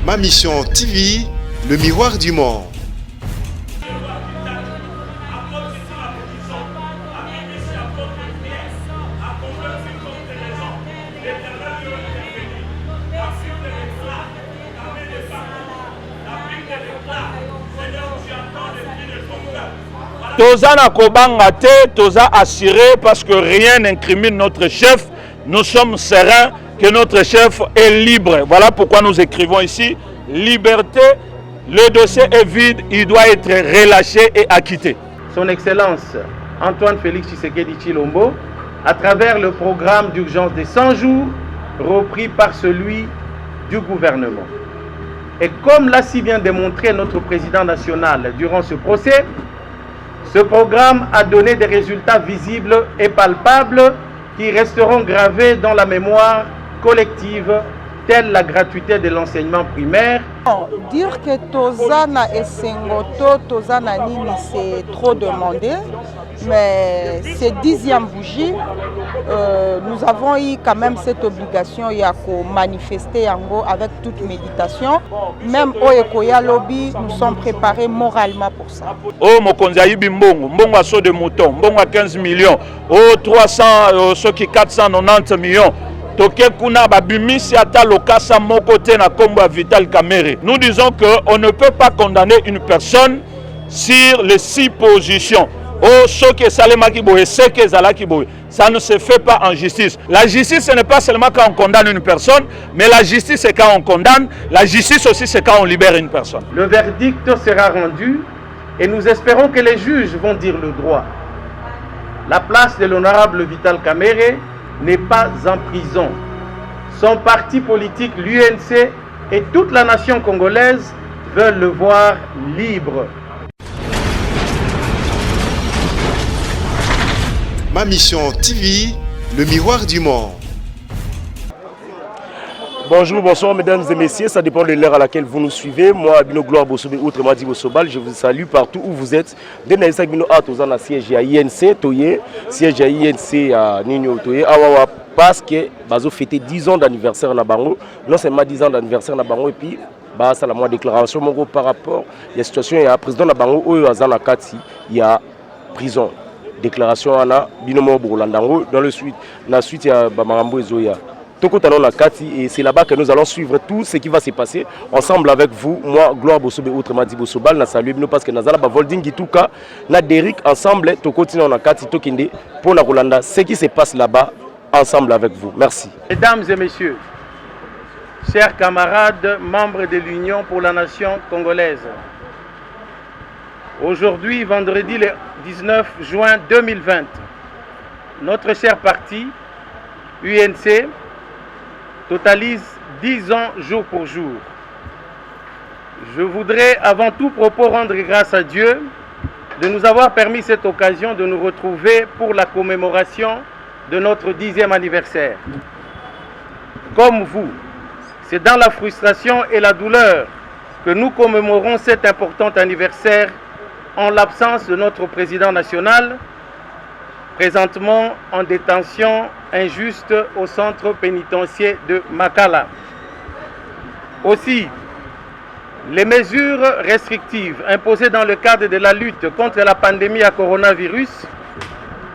Ma Mission TV, le miroir du monde. Toza na kobanga te, toza assuré parce que rien n'incrimine notre chef. Nous sommes sereins que notre chef est libre. Voilà pourquoi nous écrivons ici, liberté, le dossier est vide, il doit être relâché et acquitté. Son Excellence Antoine Félix Tshisekedi Tshilombo, à travers le programme d'urgence des 100 jours, repris par celui du gouvernement. Et comme l'a si bien démontré notre président national durant ce procès, ce programme a donné des résultats visibles et palpables qui resteront gravés dans la mémoire collective, telle la gratuité de l'enseignement primaire. Dire que Tozana et Sengoto, Tozana Nini, c'est trop demandé, mais c'est 10e bougie. Nous avons eu quand même cette obligation de manifester avec toute méditation. Même au Ekoya Lobby, nous sommes préparés moralement pour ça. Oh, Mokonzi Ayibi Mbongo, Mbongo à saut de mouton, Mbongo à 15 millions, oh 300, ceux qui 490 millions. Nous disons qu'on ne peut pas condamner une personne sur les 6 positions. Ça ne se fait pas en justice. La justice, ce n'est pas seulement quand on condamne une personne, mais la justice, c'est quand on condamne. La justice aussi, c'est quand on libère une personne. Le verdict sera rendu et nous espérons que les juges vont dire le droit. La place de l'honorable Vital Kamerhe n'est pas en prison. Son parti politique, l'UNC, et toute la nation congolaise veulent le voir libre. Ma Mission TV, le miroir du monde. Bonjour, bonsoir mesdames et messieurs, ça dépend de l'heure à laquelle vous nous suivez. Moi, Bino Gloire Bosobé, autrement dit Bosobal, je vous salue partout où vous êtes. Dès que Bino a tozana siège à INC, Toye, siège à INC à Nino Toye, Awawa, parce que Bazo fêté 10 ans d'anniversaire na Bango, non seulement 10 ans d'anniversaire na Bango, et puis bah ça la moi déclaration mon par rapport à la situation, il y a président na Bango, Oyo Azana Kati, il y a prison. Déclaration Ana Binomo Bourlandango, dans le suite, la suite il y a Bamarambo et Zoya. Et c'est là-bas que nous allons suivre tout ce qui va se passer ensemble avec vous. Moi, Gloire Bosobé, autrement dit Bosobal, na salué parce que nous allons Volding Gituka, na Derrick ensemble, to continuons na Kati Tokinde pour la Rolanda, ce qui se passe là-bas ensemble avec vous. Merci. Mesdames et messieurs, chers camarades, membres de l'Union pour la nation congolaise, aujourd'hui, vendredi le 19 juin 2020, notre cher parti, UNC, totalise 10 ans jour pour jour. Je voudrais avant tout propos rendre grâce à Dieu de nous avoir permis cette occasion de nous retrouver pour la commémoration de notre 10e anniversaire. Comme vous, c'est dans la frustration et la douleur que nous commémorons cet important anniversaire en l'absence de notre président national, présentement en détention injuste au centre pénitentiaire de Makala. Aussi, les mesures restrictives imposées dans le cadre de la lutte contre la pandémie à coronavirus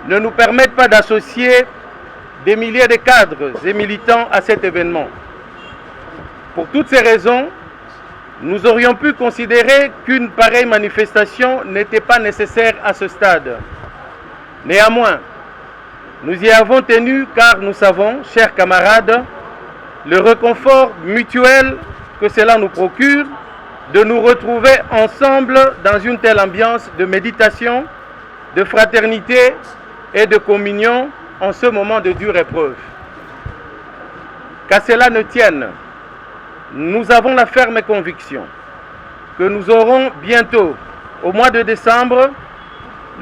ne nous permettent pas d'associer des milliers de cadres et militants à cet événement. Pour toutes ces raisons, nous aurions pu considérer qu'une pareille manifestation n'était pas nécessaire à ce stade. Néanmoins, nous y avons tenu car nous savons, chers camarades, le réconfort mutuel que cela nous procure de nous retrouver ensemble dans une telle ambiance de méditation, de fraternité et de communion en ce moment de dure épreuve. Qu'à cela ne tienne, nous avons la ferme conviction que nous aurons bientôt, au mois de décembre,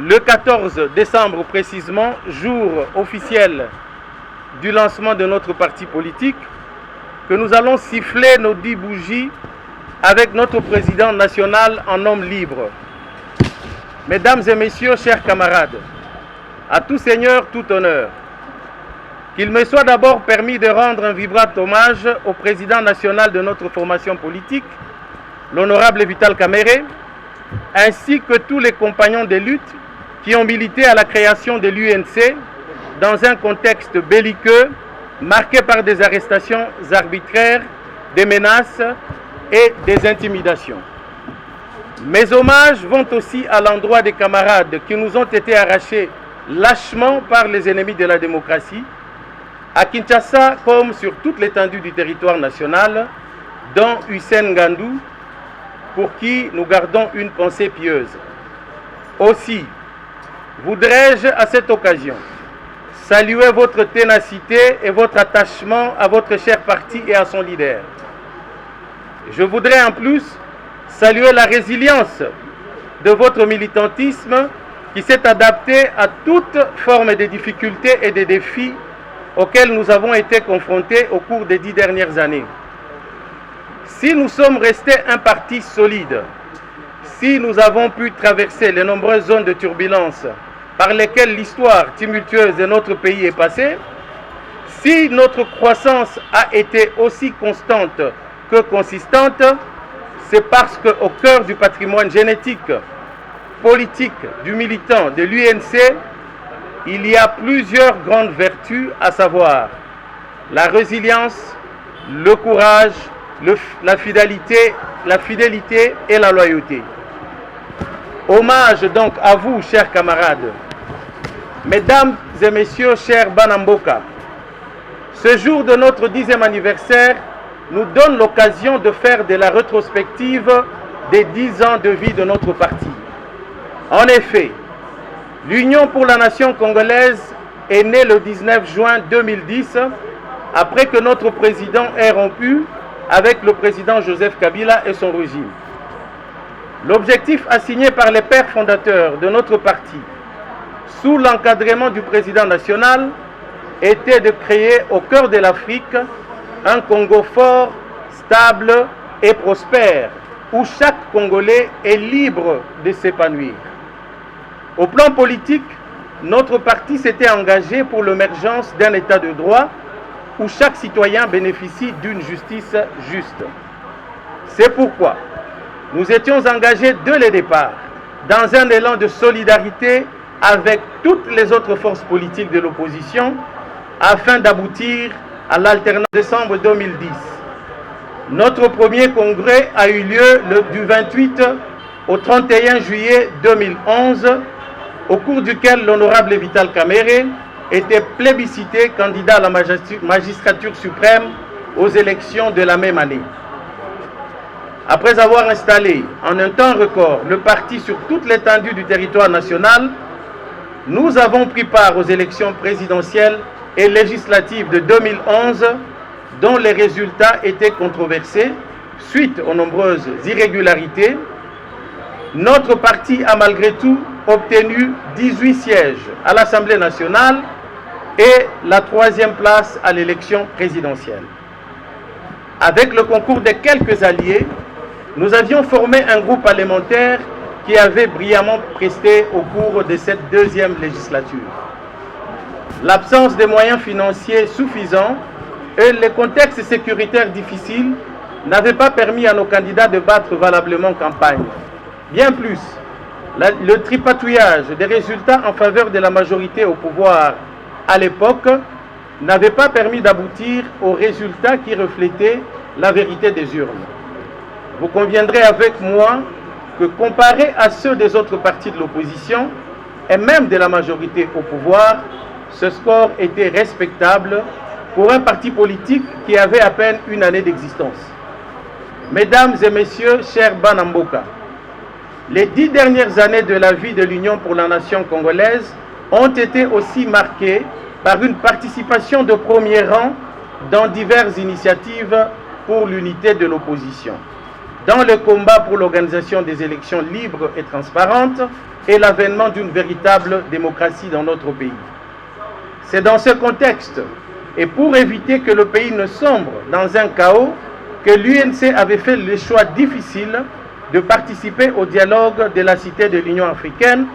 le 14 décembre précisément, jour officiel du lancement de notre parti politique, que nous allons siffler nos 10 bougies avec notre président national en homme libre. Mesdames et messieurs, chers camarades, à tout seigneur, tout honneur. qu'il me soit d'abord permis de rendre un vibrant hommage au président national de notre formation politique, l'honorable Vital Kamerhe, ainsi que tous les compagnons de lutte qui ont milité à la création de l'UNC dans un contexte belliqueux marqué par des arrestations arbitraires, des menaces et des intimidations. Mes hommages vont aussi à l'endroit des camarades qui nous ont été arrachés lâchement par les ennemis de la démocratie, à Kinshasa comme sur toute l'étendue du territoire national, dont Hussein Gandou, pour qui nous gardons une pensée pieuse. Aussi, voudrais-je à cette occasion saluer votre ténacité et votre attachement à votre cher parti et à son leader. Je voudrais en plus saluer la résilience de votre militantisme qui s'est adapté à toute forme de difficultés et de défis auxquels nous avons été confrontés au cours des 10 dernières années. Si nous sommes restés un parti solide, si nous avons pu traverser les nombreuses zones de turbulence par lesquelles l'histoire tumultueuse de notre pays est passée, si notre croissance a été aussi constante que consistante, c'est parce qu'au cœur du patrimoine génétique, politique du militant de l'UNC, il y a plusieurs grandes vertus, à savoir la résilience, le courage, la fidélité et la loyauté. Hommage donc à vous, chers camarades. Mesdames et messieurs, chers Banamboka, ce jour de notre 10e anniversaire nous donne l'occasion de faire de la rétrospective des 10 ans de vie de notre parti. En effet, l'Union pour la nation congolaise est née le 19 juin 2010, après que notre président ait rompu avec le président Joseph Kabila et son régime. L'objectif assigné par les pères fondateurs de notre parti, sous l'encadrement du président national, était de créer au cœur de l'Afrique un Congo fort, stable et prospère, où chaque Congolais est libre de s'épanouir. Au plan politique, notre parti s'était engagé pour l'émergence d'un État de droit où chaque citoyen bénéficie d'une justice juste. C'est pourquoi nous étions engagés dès le départ dans un élan de solidarité avec toutes les autres forces politiques de l'opposition afin d'aboutir à l'alternance décembre 2010. Notre premier congrès a eu lieu du 28 au 31 juillet 2011, au cours duquel l'honorable Vital Kamerhe était plébiscité candidat à la magistrature suprême aux élections de la même année. Après avoir installé en un temps record le parti sur toute l'étendue du territoire national, nous avons pris part aux élections présidentielles et législatives de 2011, dont les résultats étaient controversés suite aux nombreuses irrégularités. Notre parti a malgré tout obtenu 18 sièges à l'Assemblée nationale et la 3e place à l'élection présidentielle. Avec le concours de quelques alliés, nous avions formé un groupe parlementaire qui avait brillamment presté au cours de cette 2e législature. L'absence de moyens financiers suffisants et les contextes sécuritaires difficiles n'avaient pas permis à nos candidats de battre valablement campagne. Bien plus, le tripatouillage des résultats en faveur de la majorité au pouvoir à l'époque n'avait pas permis d'aboutir aux résultats qui reflétaient la vérité des urnes. Vous conviendrez avec moi que comparé à ceux des autres partis de l'opposition et même de la majorité au pouvoir, ce score était respectable pour un parti politique qui avait à peine une année d'existence. Mesdames et messieurs, chers Banamboka, les 10 dernières années de la vie de l'Union pour la nation congolaise ont été aussi marquées par une participation de premier rang dans diverses initiatives pour l'unité de l'opposition, dans le combat pour l'organisation des élections libres et transparentes et l'avènement d'une véritable démocratie dans notre pays. C'est dans ce contexte, et pour éviter que le pays ne sombre dans un chaos, que l'UNC avait fait le choix difficile de participer au dialogue de la Cité de l'Union africaine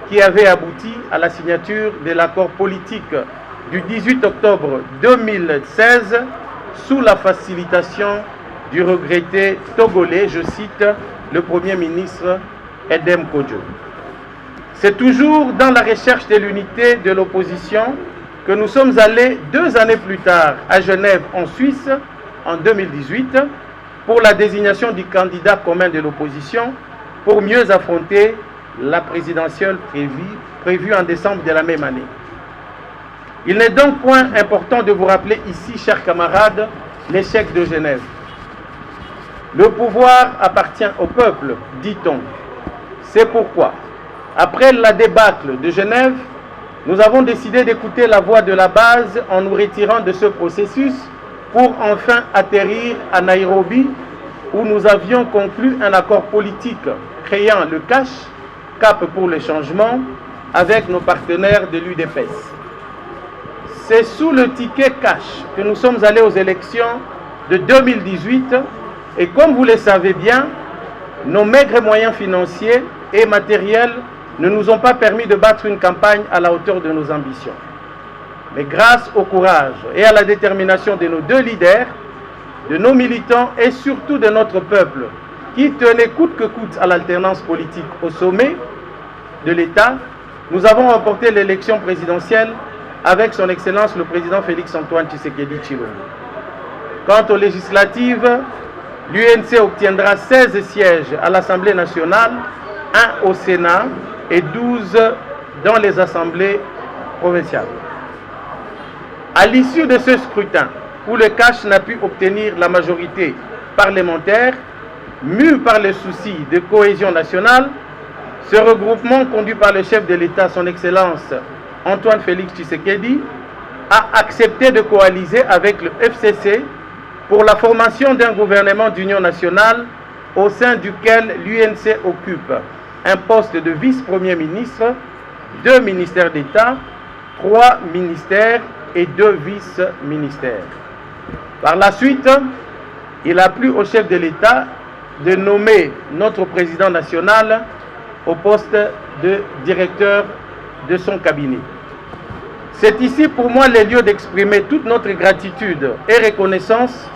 qui avait abouti à la signature de l'accord politique du 18 octobre 2016 sous la facilitation du regretté togolais, je cite, le Premier ministre Edem Kodjo. C'est toujours dans la recherche de l'unité de l'opposition que nous sommes allés 2 années plus tard à Genève, en Suisse, en 2018, pour la désignation du candidat commun de l'opposition pour mieux affronter la présidentielle prévue en décembre de la même année. Il n'est donc point important de vous rappeler ici, chers camarades, l'échec de Genève. Le pouvoir appartient au peuple, dit-on. C'est pourquoi, après la débâcle de Genève, nous avons décidé d'écouter la voix de la base en nous retirant de ce processus pour enfin atterrir à Nairobi, où nous avions conclu un accord politique créant le CACH, Cap pour le changement, avec nos partenaires de l'UDPS. C'est sous le ticket CACH que nous sommes allés aux élections de 2018 et comme vous le savez bien, nos maigres moyens financiers et matériels ne nous ont pas permis de battre une campagne à la hauteur de nos ambitions. Mais grâce au courage et à la détermination de nos 2 leaders, de nos militants et surtout de notre peuple, qui tenait coûte que coûte à l'alternance politique au sommet de l'État, nous avons remporté l'élection présidentielle avec son Excellence le Président Félix-Antoine Tshisekedi Tshilombo. Quant aux législatives, l'UNC obtiendra 16 sièges à l'Assemblée nationale, 1 au Sénat et 12 dans les assemblées provinciales. À l'issue de ce scrutin, où le CACH n'a pu obtenir la majorité parlementaire, mu par le souci de cohésion nationale, ce regroupement conduit par le chef de l'État, son Excellence Antoine Félix Tshisekedi, a accepté de coaliser avec le FCC pour la formation d'un gouvernement d'union nationale au sein duquel l'UNC occupe un poste de vice-premier ministre, 2 ministères d'État, 3 ministères et 2 vice-ministères. Par la suite, il a plu au chef de l'État de nommer notre président national au poste de directeur de son cabinet. C'est ici pour moi le lieu d'exprimer toute notre gratitude et reconnaissance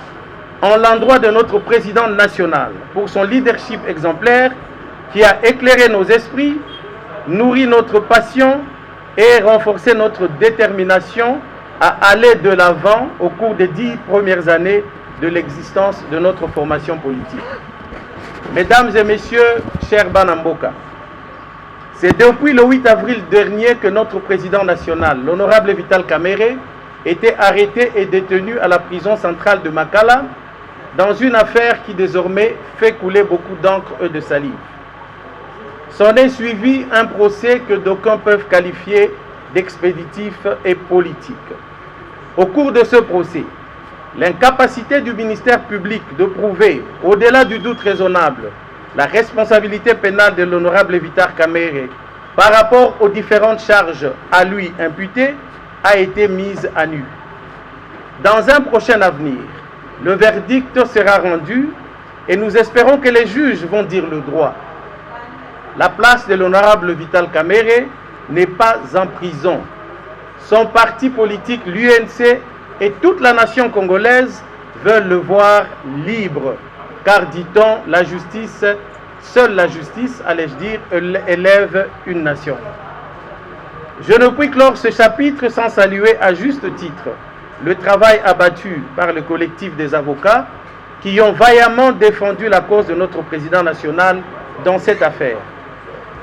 en l'endroit de notre président national pour son leadership exemplaire qui a éclairé nos esprits, nourri notre passion et renforcé notre détermination à aller de l'avant au cours des 10 premières années de l'existence de notre formation politique. Mesdames et messieurs, chers Banamboka, c'est depuis le 8 avril dernier que notre président national, l'honorable Vital Kamerhe, était arrêté et détenu à la prison centrale de Makala dans une affaire qui désormais fait couler beaucoup d'encre et de salive. S'en est suivi un procès que d'aucuns peuvent qualifier d'expéditif et politique. Au cours de ce procès, l'incapacité du ministère public de prouver, au-delà du doute raisonnable, la responsabilité pénale de l'honorable Vital Kamerhe par rapport aux différentes charges à lui imputées a été mise à nu. Dans un prochain avenir, le verdict sera rendu et nous espérons que les juges vont dire le droit. La place de l'honorable Vital Kamerhe n'est pas en prison. Son parti politique, l'UNC, et toute la nation congolaise veulent le voir libre. Car, dit-on, la justice, seule la justice, allais-je dire, élève une nation. Je ne puis clore ce chapitre sans saluer à juste titre le travail abattu par le collectif des avocats qui ont vaillamment défendu la cause de notre président national dans cette affaire.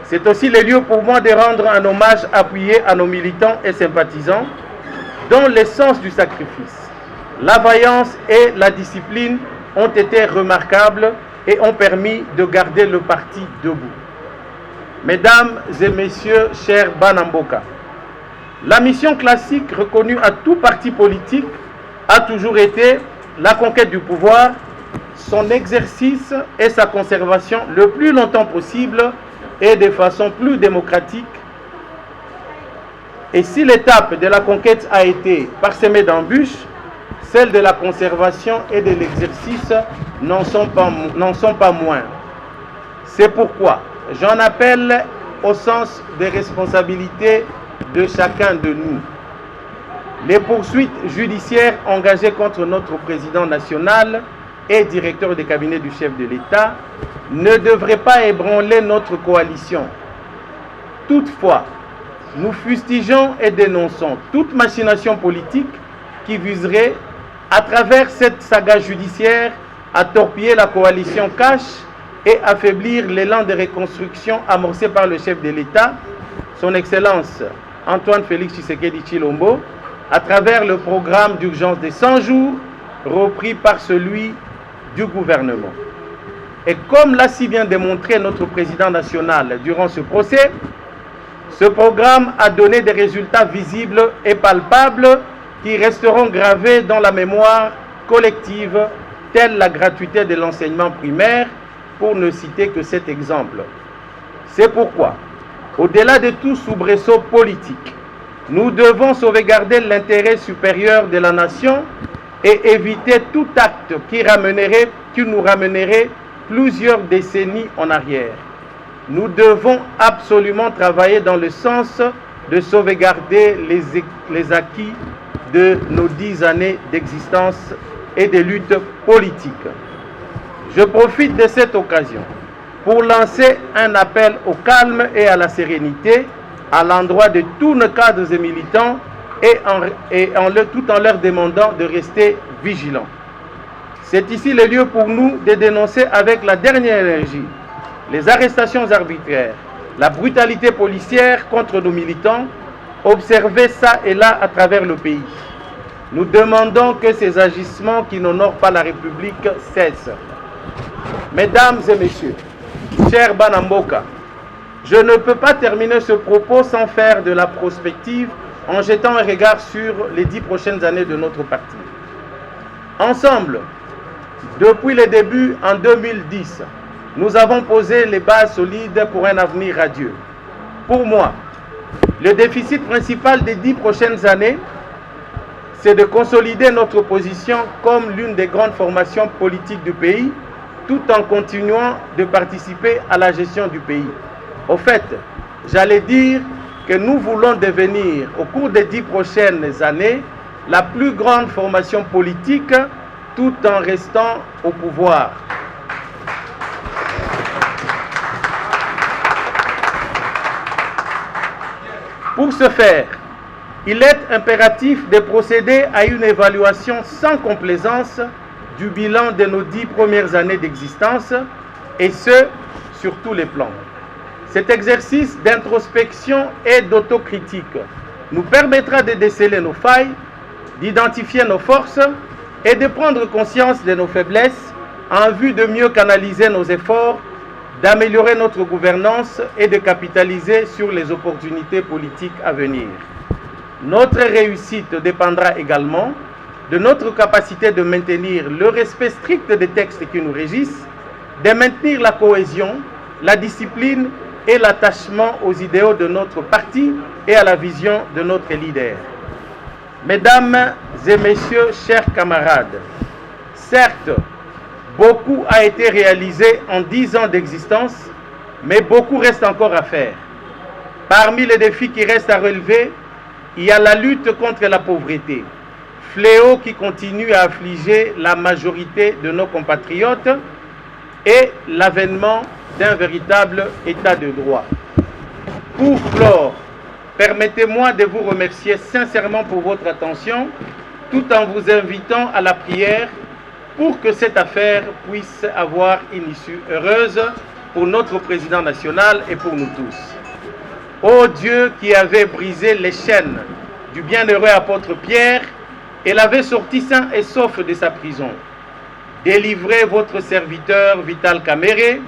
C'est aussi le lieu pour moi de rendre un hommage appuyé à nos militants et sympathisants dont l'essence du sacrifice, la vaillance et la discipline ont été remarquables et ont permis de garder le parti debout. Mesdames et messieurs, chers Banamboka, la mission classique reconnue à tout parti politique a toujours été la conquête du pouvoir, son exercice et sa conservation le plus longtemps possible et de façon plus démocratique. Et si l'étape de la conquête a été parsemée d'embûches, celles de la conservation et de l'exercice n'en sont pas moins. C'est pourquoi j'en appelle au sens des responsabilités de chacun de nous. Les poursuites judiciaires engagées contre notre président national et directeur de cabinet du chef de l'État ne devraient pas ébranler notre coalition. Toutefois, nous fustigeons et dénonçons toute machination politique qui viserait, à travers cette saga judiciaire, à torpiller la coalition cash et affaiblir l'élan de reconstruction amorcé par le chef de l'État, son Excellence Antoine Félix Tshisekedi Tshilombo, à travers le programme d'urgence des 100 jours, repris par celui du gouvernement. Et comme l'a si bien démontré notre président national durant ce procès, ce programme a donné des résultats visibles et palpables qui resteront gravés dans la mémoire collective, telle la gratuité de l'enseignement primaire, pour ne citer que cet exemple. C'est pourquoi, au-delà de tout soubresaut politique, nous devons sauvegarder l'intérêt supérieur de la nation et éviter tout acte qui nous ramènerait plusieurs décennies en arrière. Nous devons absolument travailler dans le sens de sauvegarder les acquis de nos 10 années d'existence et de lutte politique. Je profite de cette occasion pour lancer un appel au calme et à la sérénité à l'endroit de tous nos cadres et militants tout en leur demandant de rester vigilants. C'est ici le lieu pour nous de dénoncer avec la dernière énergie les arrestations arbitraires, la brutalité policière contre nos militants, observée ça et là à travers le pays. Nous demandons que ces agissements qui n'honorent pas la République cessent. Mesdames et messieurs, chers Banamboka, je ne peux pas terminer ce propos sans faire de la prospective en jetant un regard sur les 10 prochaines années de notre parti. Ensemble, depuis le début en 2010, nous avons posé les bases solides pour un avenir radieux. Pour moi, le déficit principal des 10 prochaines années, c'est de consolider notre position comme l'une des grandes formations politiques du pays, tout en continuant de participer à la gestion du pays. Au fait, j'allais dire que nous voulons devenir, au cours des 10 prochaines années, la plus grande formation politique, tout en restant au pouvoir. Pour ce faire, il est impératif de procéder à une évaluation sans complaisance du bilan de nos 10 premières années d'existence, et ce, sur tous les plans. Cet exercice d'introspection et d'autocritique nous permettra de déceler nos failles, d'identifier nos forces et de prendre conscience de nos faiblesses en vue de mieux canaliser nos efforts, d'améliorer notre gouvernance et de capitaliser sur les opportunités politiques à venir. Notre réussite dépendra également de notre capacité de maintenir le respect strict des textes qui nous régissent, de maintenir la cohésion, la discipline et l'attachement aux idéaux de notre parti et à la vision de notre leader. Mesdames et messieurs, chers camarades, certes, beaucoup a été réalisé en 10 ans d'existence, mais beaucoup reste encore à faire. Parmi les défis qui restent à relever, il y a la lutte contre la pauvreté, fléau qui continue à affliger la majorité de nos compatriotes, et l'avènement d'un véritable état de droit. Pour clore, permettez-moi de vous remercier sincèrement pour votre attention, tout en vous invitant à la prière pour que cette affaire puisse avoir une issue heureuse pour notre président national et pour nous tous. Ô Dieu qui avait brisé les chaînes du bienheureux apôtre Pierre et l'avait sorti sain et sauf de sa prison, délivrez votre serviteur Vital Kamerhe,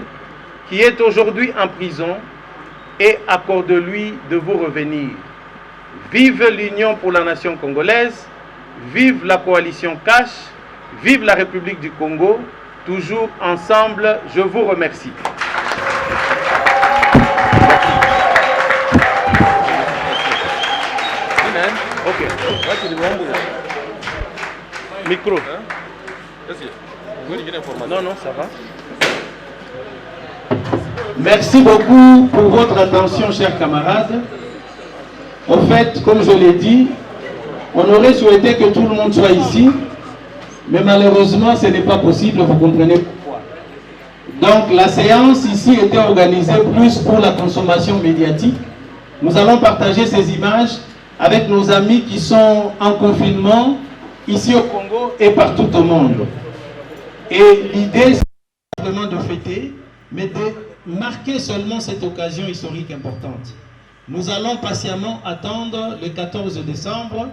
qui est aujourd'hui en prison, et accorde-lui de vous revenir. Vive l'Union pour la nation congolaise, vive la coalition Cash, vive la République du Congo, toujours ensemble, je vous remercie. Ok. Micro. Non, non, ça va. Merci beaucoup pour votre attention, chers camarades. En fait, comme je l'ai dit, On aurait souhaité que tout le monde soit ici, mais malheureusement, ce n'est pas possible, vous comprenez pourquoi. Donc, la séance ici était organisée plus pour la consommation médiatique. Nous allons partager ces images avec nos amis qui sont en confinement ici au Congo et partout au monde. Et l'idée, c'est vraiment de fêter, mais de marquer seulement cette occasion historique importante. Nous allons patiemment attendre le 14 décembre,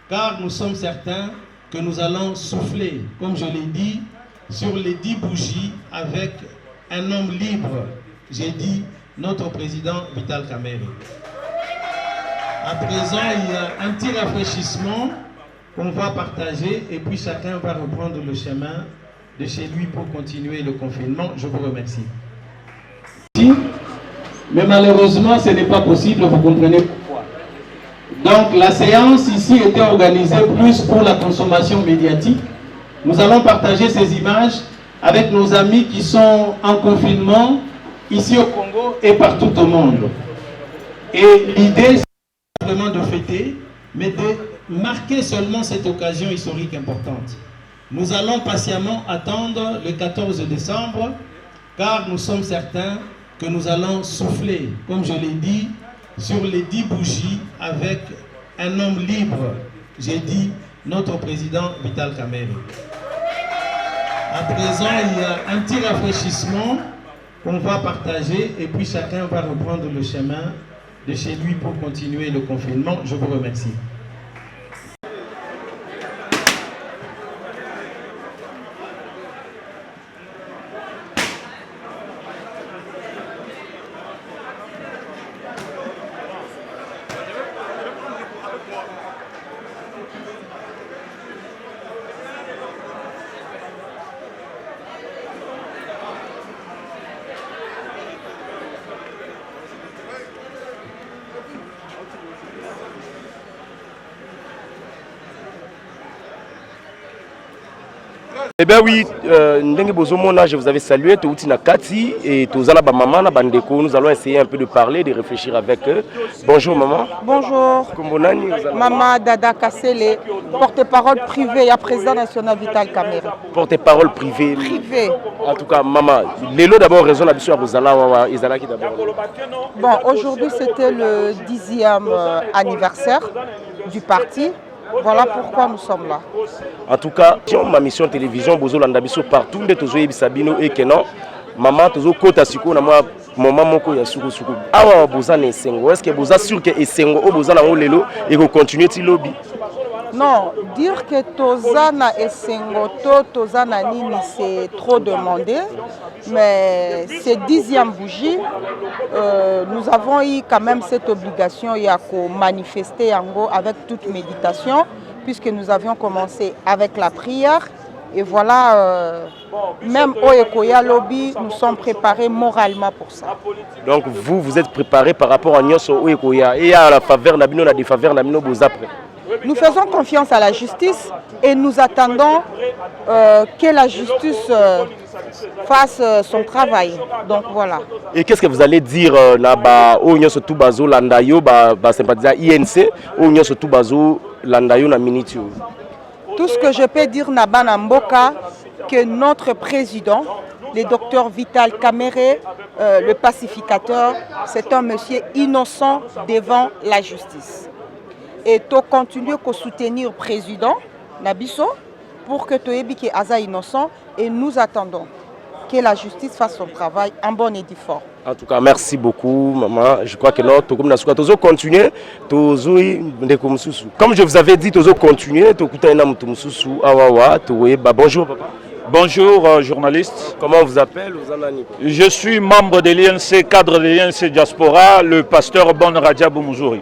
car nous sommes certains que nous allons souffler, comme je l'ai dit, sur les 10 bougies avec un homme libre. J'ai dit notre président Vital Kamerhe. À présent, il y a un petit rafraîchissement qu'on va partager et puis chacun va reprendre le chemin de chez lui pour continuer le confinement. Je vous remercie. Mais malheureusement, ce n'est pas possible, vous comprenez pourquoi. Donc la séance ici était organisée plus pour la consommation médiatique. Nous allons partager ces images avec nos amis qui sont en confinement ici au Congo et partout au monde. Et l'idée, c'est vraiment de fêter, mais de marquer seulement cette occasion historique importante. Nous allons patiemment attendre le 14 décembre, car nous sommes certains que nous allons souffler, comme je l'ai dit, sur les 10 bougies avec un homme libre. J'ai dit notre président Vital Kamerhe. À présent, il y a un petit rafraîchissement qu'on va partager et puis chacun va reprendre le chemin de chez lui pour continuer le confinement. Je vous remercie. Eh bien oui, Ndenge Bozomona, je vous avais salué, Touti Nakati et Tozana Maman, Bandeko. Nous allons essayer un peu de parler, de réfléchir avec eux. Bonjour maman. Bonjour. Maman Dada Kassele, porte-parole privée et président national Vital Kamerhe. Porte-parole privée. Privé. En tout cas, maman, Lélo d'abord raison la mission à Rosala, Isala qui d'abord. Bon, aujourd'hui c'était le 10e anniversaire du parti. Voilà pourquoi nous sommes là. En tout cas, ma mission télévision, Bozo Landabiso partout, de Tozo Ebisabino et Kenan, maman Tozo Kota Siko, maman Moko Yasuko Suko. Awa Boza Nesengo, est-ce que Boza sûr que Esengo, Boza Nango Lelo, et que continuer ti lobby? Non, dire que Tozana et Sengoto, Tozana Nini, c'est trop demandé. Mais ces 10e bougies, nous avons eu quand même cette obligation de manifester avec toute méditation, puisque nous avions commencé avec la prière. Et voilà, même au Ekoya Lobby, nous sommes préparés moralement pour ça. Donc vous êtes préparés par rapport à Nyos au Ekoya et à la faveur, la bino, la défaveur, la bino, vous après. Nous faisons confiance à la justice et nous attendons que la justice fasse son travail. Donc voilà. Et qu'est-ce que vous allez dire au Nyos Toubazo Landayo, sympathisant INC, au Nyos Toubazo Landayo na Minitio? Tout ce que je peux dire Naba Namboka, que notre président, le docteur Vital Kamerhe, le pacificateur, c'est un monsieur innocent devant la justice. Et tu continues à soutenir le président Nabiso pour que tu aies Aza innocent et nous attendons que la justice fasse son travail en bonne et due forme. En tout cas, merci beaucoup, maman. Je crois que nous devons continuer. Comme je vous avais dit, nous devons continuer. Bonjour, papa. Bonjour, journaliste. Comment on vous appelle? Je suis membre de l'INC, cadre de l'INC Diaspora, le pasteur Bon Radia Boumouzori.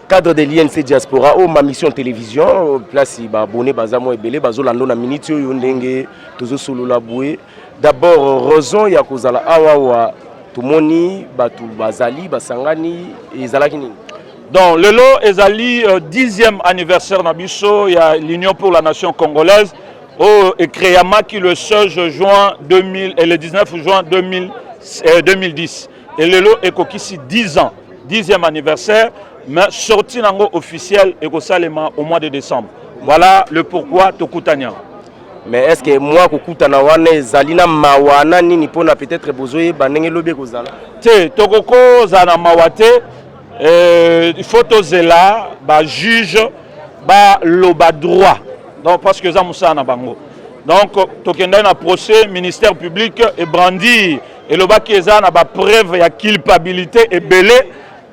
Cadre de l'INC Diaspora, ma mission télévision, place abonné bazamo ebele bazolando na minute yo ndenge tozo solo la boué. D'abord raison ya kozala awawa tumoni batu bazali basangani ezalaki nini? Donc le lot ezali 10e anniversaire na biso ya l'Union pour la nation congolaise au Créamaki le 16 juin 2000 et le 19 juin 2010. Et le lot est kokisi 10 ans. 10e anniversaire. mais sorti nango officiel et ko salema au mois de décembre. Voilà le pourquoi Tokutania. Mais est-ce que moi kokutana wana zalina mawana nini pona peut-être bozoye banenge lobe kozala? Te tokoko zana mawate il faut tozela ba juge ba loba droit. Donc parce que ça moussa na bango. Donc tokenda na procès ministère public et brandi et loba keza na ba preuve ya culpabilité et belé.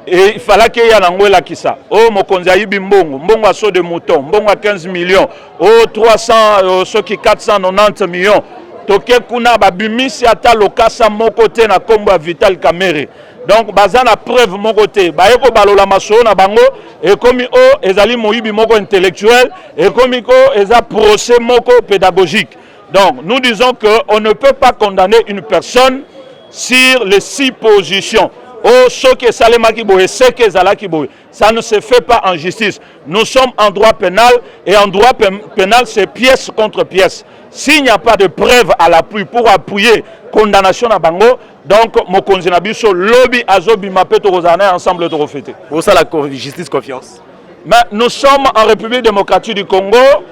Et il fallait qu'il y ait un la kisa. Oh, mokonzi ayibi mbongo, mbongo aso de mouton, mbongo a 15 millions, oh 300, ceux qui 490 millions. Toke kuna babimisi ata lokasa mon côté na kombo a Vital Kamerhe. Donc bazana preuve mon côté. Bayeko balola maso na bango et comme oh ezali moyibi moko intellectuel et comme oh eza procès moko pédagogique. Donc nous disons que on ne peut pas condamner une personne sur les 6 positions. Oh, ce que Salema Kiboé, ce que Zala Kiboé, ça ne se fait pas en justice. Nous sommes en droit pénal et en droit pénal, c'est pièce contre pièce. S'il n'y a pas de preuve à l'appui pour appuyer condamnation à Bango, donc mon konzinabiso lobby azobi mapeto rozana ensemble de refléter. Pour ça la justice confiance. Mais nous sommes en République démocratique du Congo.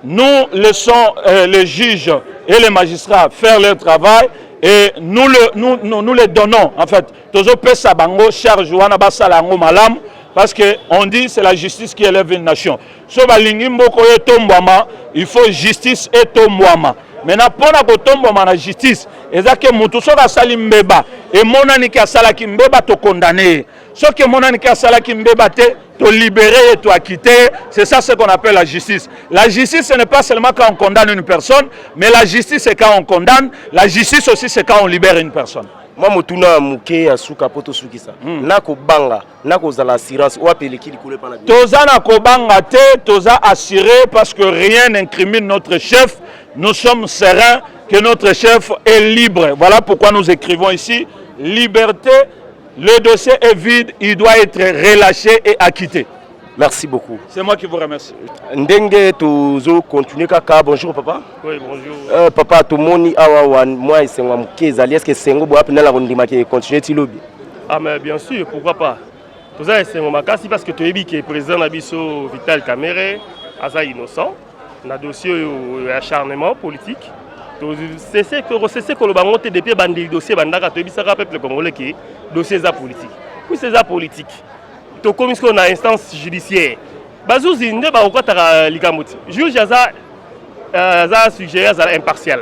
Nous laissons les juges et les magistrats faire leur travail. Et nous les donnons, en fait, parce qu'on dit que c'est la justice qui élève une nation. Il faut justice et tombouama. Maintenant, pour la justice, et ça que Moutoussoka Salimbeba et Monani Salaki Mbeba te condamné. Ce que Monani Salaki Mbeba te libérer et te acquitter, c'est ça ce qu'on appelle la justice. La justice, ce n'est pas seulement quand on condamne une personne, mais la justice, c'est quand on condamne. La justice aussi, c'est quand on libère une personne. Moi, motuna muke asuka poto sukisa. Nako banga, nako za l'assurance ou appeler qui coule pas la vie. Toza nako banga te, toza assuré parce que rien n'incrimine notre chef. Nous sommes sereins que notre chef est libre. Voilà pourquoi nous écrivons ici liberté. Le dossier est vide, il doit être relâché et acquitté. Merci beaucoup. C'est moi qui vous remercie. Ndenge tozo continuer kaka. Bonjour papa. Oui, bonjour. Papa tomoni awa moi et sengo mukeza. Est-ce que sengo bo apena la rondima qui continue ti lobby? Ah mais bien sûr, pourquoi pas. Toza sengo makasi parce que toyebi que président Nabiso Vital Kamerhe aza innocent na dossier acharnement politique. C'est que le bango te depuis bandi dossier bandaka toyebi ça peuple congolais qui dossier za politique. Oui, c'est ça politique. To comme ce qu'on a instance judiciaire. Bazouzi nde ba okata likamoti. Juge za sujet za impartial.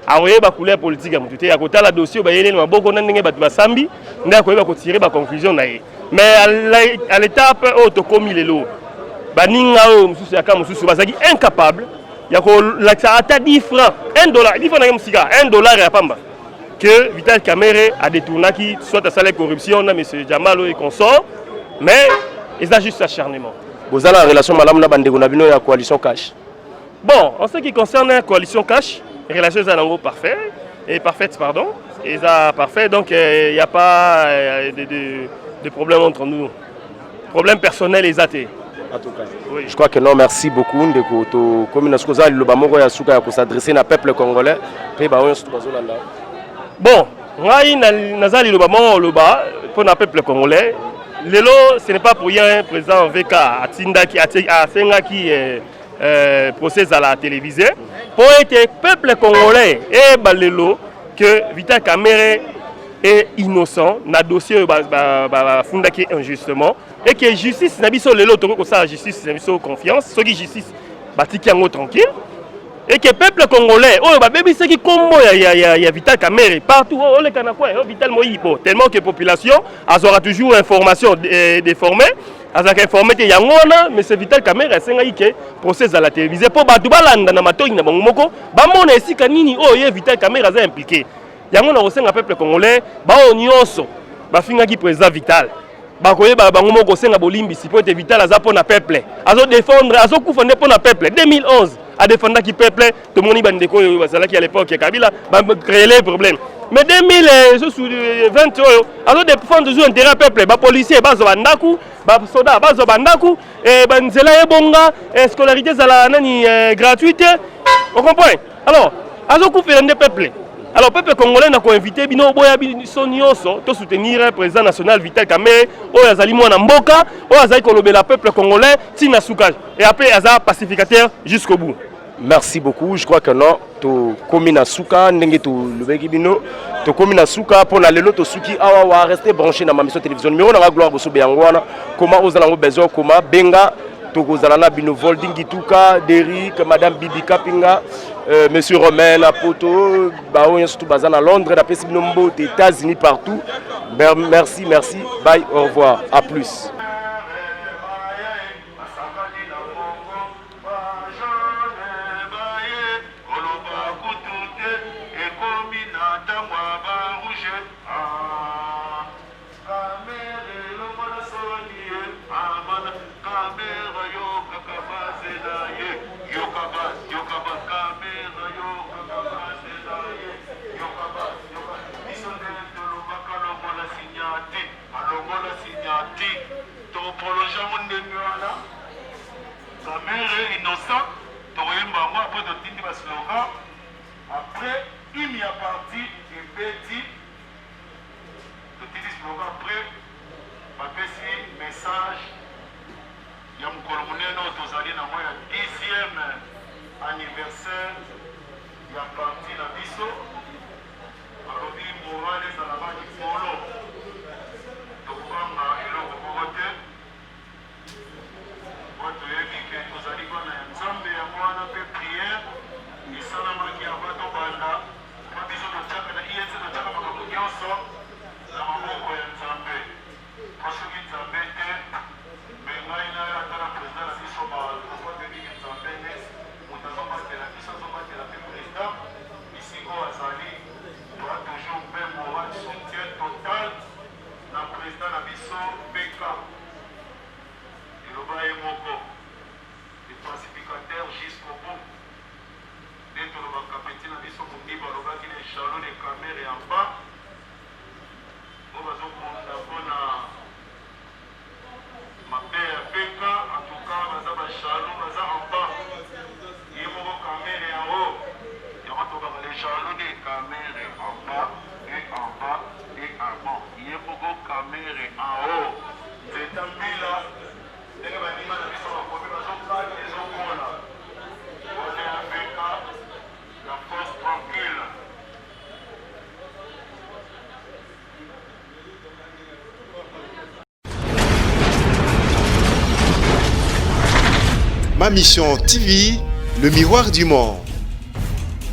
Awoye ba couleur politique ya mututé ya kota la dossier ba yele maboko na ndenge batu basambi nda ko yeba ko tirer ba conclusion na ye. Mais à l'étape où to komi lelo ba ninga o mususu ya ka mususu bazaki incapable ya ko la ata 10 francs, $1, 10 francs na musika, $1 ya pamba. Que Vital Kamerhe a détourné qui soit à la corruption, M. Djamalo et consort, mais il a juste acharnement. Vous avez la relation madame Nabandego Nabino et la coalition Cash? Bon, en ce qui concerne la coalition Cash, les relations sont parfaites, pardon. Et ça parfait, donc il n'y a pas de problème entre nous. Problème personnel et athée. En tout cas, oui. Je crois que non, merci beaucoup. Comme nous avons s'adresser au peuple congolais, bon, Nazali Loba pour le peuple congolais. Lelo, ce n'est pas pour rien, président VK Atinda qui a fait procès à la télévision. Pour être peuple congolais et Balelo que Vital Kamerhe est innocent, na dossier funda qui est injustement et que justice n'a biso lelo toko ça justice n'a biso confiance, ce qui justice batiki yango tranquille. Et que le peuple congolais, oh, bah, baby, c'est qui combo, il y a Vital Kamerhe partout, oh, les Kanakouais, oh, Vital Moïbo. Tellement que la population, elle aura toujours information déformée, elle aura informé qu'il y a un mais c'est Vital Kamerhe, c'est qui procès à la télévision. Pour Batoubalanda, Namato, il y a un moko, Bamon et Sikanini, oh, il y a Vital Kamerhe impliqué. Il y a un aussi un peuple congolais, bah, on y osso, bah, finga qui présente Vital. Bakoye bangomo ko senga bolimbi si pour Vital aza pour na peuple. Azo défendre, azo kufande pour na peuple 2011. A défendre qui peuple tout monde bandeko bazala qui à l'époque Kabila ba créer les problèmes. Mais 2020 azo défendre toujours intérêt peuple, ba policier bazo bandaku, ba soda bazo bandaku et banzela ebonga scolarité za la nani gratuite. On comprend? Alors, azo kufande peuple. Alors, peuple congolais n'a invité bino boya biso nyonso to soutenir le président national Vital Kamerhe oyo azali mwana mboka oyo azali kolobela peuple congolais tina soukage et après aza pacificateur jusqu'au bout. Merci beaucoup. Je crois que non, to komina souka ndenge to lobeki bino to komina souka pour na lelo to suki awa wa rester branché na ma mission télévision. Mais on a gloire boso beyangwana comment aux alango besoin comment benga Tokozalana Bino Volding Tuka, Derrick, Madame Bibi Kapinga, Monsieur Romain, Apoto, Baron, surtout Bazan à Londres, la PSB Nombo, aux États-Unis, partout. Merci, merci, bye, au revoir, à plus. Kamerhe innocent, après, il y a parti et petit, après, message, il y a un 10e anniversaire, il y a parti la biso, alors il moral est à la main du polo, donc on a eu watu wengi kuzaliwa na nzambe ya mwana pe prière isala maki abato banda mabizo totaka na iyenze totaka makambo nyonso na maboko ya nzambe kosoki nzambe te me ngai na atala président na biso bakokote mingi nzambe ne moto azobatela biso azobatela pe président bisiko azali toa toujours mpe moral soutien total na président na biso peka le pacificateur jusqu'au bout. Dès que le capitaine a dit son petit baloba qui est chalot de Kamerhe en bas, on va se prendre ma père Peka, en tout cas, on va se chalot, on va en bas. Il y a mon Kamerhe en haut. Il y a les chalot de Kamerhe en bas, et en bas, et en bas. Il y a mon Kamerhe en haut. C'est un là. Ma mission TV, le miroir du monde.